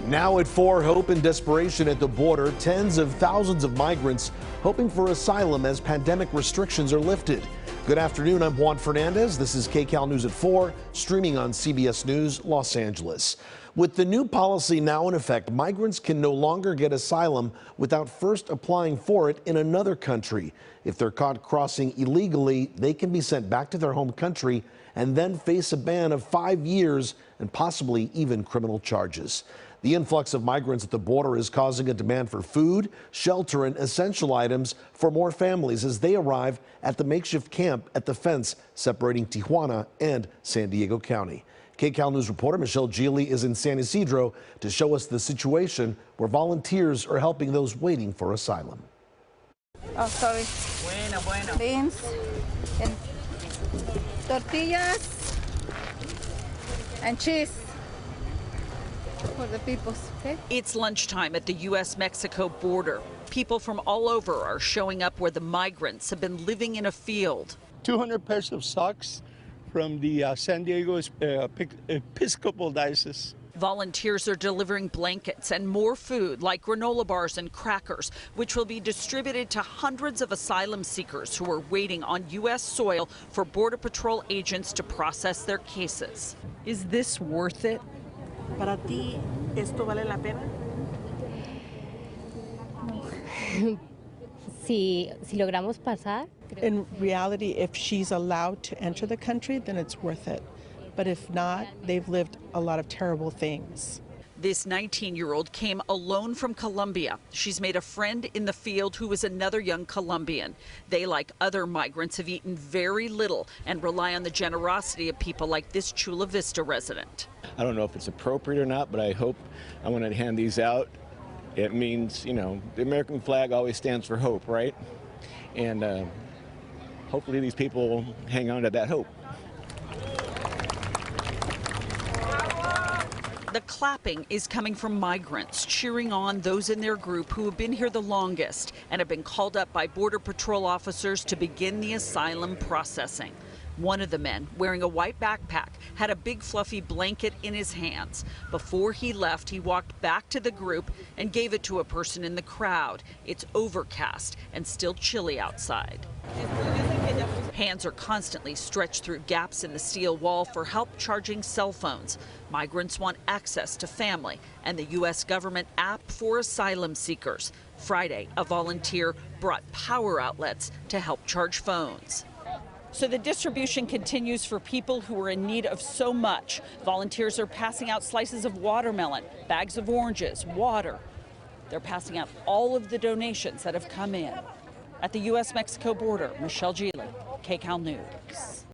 Now at 4, hope and desperation at the border. Tens of thousands of migrants hoping for asylum as pandemic restrictions are lifted. Good afternoon, I'm Juan Fernandez. This is KCAL News at 4, streaming on CBS News, Los Angeles. With the new policy now in effect, migrants can no longer get asylum without first applying for it in another country. If they're caught crossing illegally, they can be sent back to their home country and then face a ban of 5 years and possibly even criminal charges. The influx of migrants at the border is causing a demand for food, shelter, and essential items for more families as they arrive at the makeshift camp at the fence separating Tijuana and San Diego County. KCAL News reporter Michele Gile is in San Ysidro to show us the situation where volunteers are helping those waiting for asylum. Oh, sorry. Bueno. Beans and tortillas and cheese for the people, okay? It's lunchtime at the U.S.-Mexico border. People from all over are showing up where the migrants have been living in a field. 200 pairs of socks from the San Diego Episcopal Diocese. Volunteers are delivering blankets and more food like granola bars and crackers, which will be distributed to hundreds of asylum seekers who are waiting on U.S. soil for Border Patrol agents to process their cases. Is this worth it? ¿Para ti esto vale la pena? Si logramos pasar. In reality, if she's allowed to enter the country, then it's worth it. But if not, they've lived a lot of terrible things. This 19-year-old came alone from Colombia. She's made a friend in the field who is another young Colombian. They, like other migrants, have eaten very little and rely on the generosity of people like this Chula Vista resident. I don't know if it's appropriate or not, but I want to hand these out. It means, you know, the American flag always stands for hope, right? And hopefully these people hang on to that hope. The clapping is coming from migrants, cheering on those in their group who have been here the longest and have been called up by Border Patrol officers to begin the asylum processing. One of the men, wearing a white backpack, had a big fluffy blanket in his hands. Before he left, he walked back to the group and gave it to a person in the crowd. It's overcast and still chilly outside. Hands are constantly stretched through gaps in the steel wall for help charging cell phones. Migrants want access to family and the U.S. government app for asylum seekers. Friday, a volunteer brought power outlets to help charge phones. So the distribution continues for people who are in need of so much. Volunteers are passing out slices of watermelon, bags of oranges, water. They're passing out all of the donations that have come in. At the U.S.-Mexico border, Michele Gile, KCAL News.